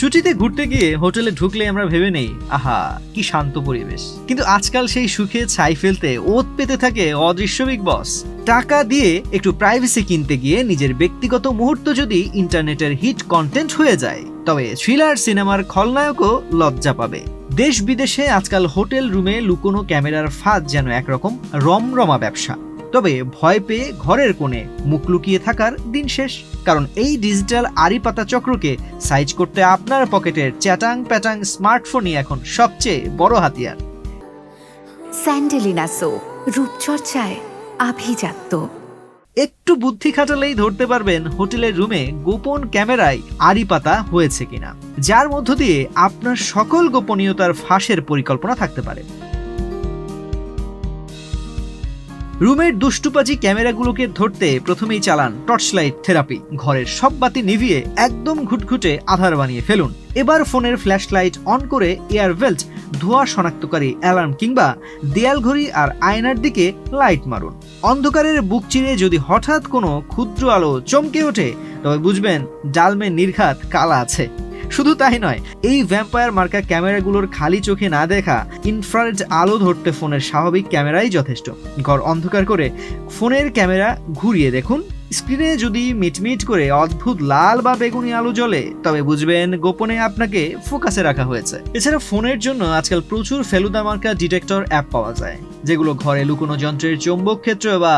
ছুটিতে ঘুরতে গিয়ে হোটেলে ঢুকলে আমরা ভেবে নেই, আহা কি শান্ত পরিবেশ, কিন্তু আজকাল সেই সুখে ছাই ফেলতে ওত পেতে থাকে অদৃশ্য বিগ বস। টাকা দিয়ে একটু প্রাইভেসি কিনতে গিয়ে নিজের ব্যক্তিগত মুহূর্ত যদি ইন্টারনেটের হিট কন্টেন্ট হয়ে যায়, তবে থ্রিলার সিনেমার খলনায়কও লজ্জা পাবে। দেশ বিদেশে আজকাল হোটেল রুমে লুকোনো ক্যামেরার ফাঁদ যেন একরকম রমরমা ব্যবসা। তবে ভয় পেয়ে ঘরের কোণে মুখ লুকিয়ে থাকার দিন শেষ, কারণ এই ডিজিটাল আড়ি পাতা চক্রকে সাইজ করতে আপনার পকেটের চ্যাটাং প্যাটাং স্মার্টফোনই এখন সবচেয়ে বড় হাতিয়ার। স্যান্ডেলিনা সো, রূপচর্চায় আভিজাত্য। একটু বুদ্ধি খাটালেই ধরতে পারবেন হোটেলের রুমে গোপন ক্যামেরায় আড়ি পাতা হয়েছে কিনা, যার মধ্য দিয়ে আপনার সকল গোপনীয়তার ফাঁসের পরিকল্পনা থাকতে পারে। রুমের দুষ্টুপাজি ক্যামেরাগুলোকে ধরতে প্রথমেই চালান টর্চলাইট থেরাপি। ঘরের সব বাতি নিভিয়ে একদম ঘুটঘুটে আধার বানিয়ে ফেলুন। এবার ফোনের ফ্ল্যাশ লাইট অন করে এয়ার বেল্ট, ধোঁয়া শনাক্তকারী অ্যালার্ম কিংবা দেয়াল ঘড়ি আর আয়নার দিকে লাইট মারুন। অন্ধকারের বুক চিরে যদি হঠাৎ কোনো ক্ষুদ্র আলো চমকে ওঠে, তবে বুঝবেন ডালমে নির্ঘাত কালা আছে। শুধু তাই নয়, এই ভ্যাম্পায়ার মার্কা ক্যামেরাগুলোর খালি চোখে না দেখা ইনফ্রারেড আলো ধরতে ফোনের স্বাভাবিক ক্যামেরাই যথেষ্ট। ঘর অন্ধকার করে ফোনের ক্যামেরা ঘুরিয়ে দেখুন, স্ক্রিনে যদি মিটমিট করে অদ্ভুত লাল বা বেগুনি আলো জ্বলে, তবে বুঝবেন গোপনে আপনাকে ফোকাসে রাখা হয়েছে। এছাড়া ফোনের জন্য আজকাল প্রচুর ফেলুদা মার্কা ডিটেক্টর অ্যাপ পাওয়া যায়, যেগুলো ঘরে লুকোনো যন্ত্রের চৌম্বক ক্ষেত্র বা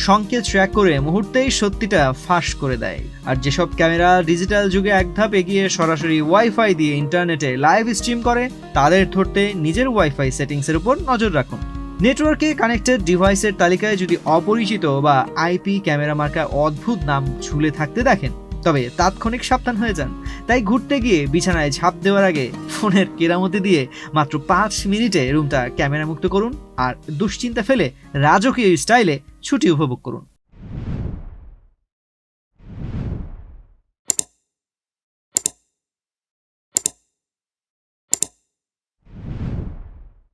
সংকেত ট্র্যাক করে মুহূর্তেই সত্যিটা ফাঁস করে দেয়। আর যেসব ক্যামেরা ডিজিটাল যুগে এক ধাপ এগিয়ে সরাসরি ওয়াইফাই দিয়ে ইন্টারনেটে লাইভ স্ট্রিম করে, তাদের ধরতে নিজের ওয়াইফাই সেটিংসের উপর নজর রাখুন। নেটওয়ার্কে কানেক্টেড ডিভাইসের তালিকায় যদি অপরিচিত বা আইপি ক্যামেরা মার্কা অদ্ভুত নাম ঝুলে থাকতে দেখেন, তবে তাৎক্ষণিক সাবধান হয়ে যান। তাই ঘুরতে গিয়ে বিছানায় ঝাঁপ দেওয়ার আগে ফোনের কেরামতি দিয়ে মাত্র 5 মিনিটে রুমটা ক্যামেরা মুক্ত করুন আর দুশ্চিন্তা ফেলে রাজকীয় স্টাইলে ছুটি উপভোগ করুন।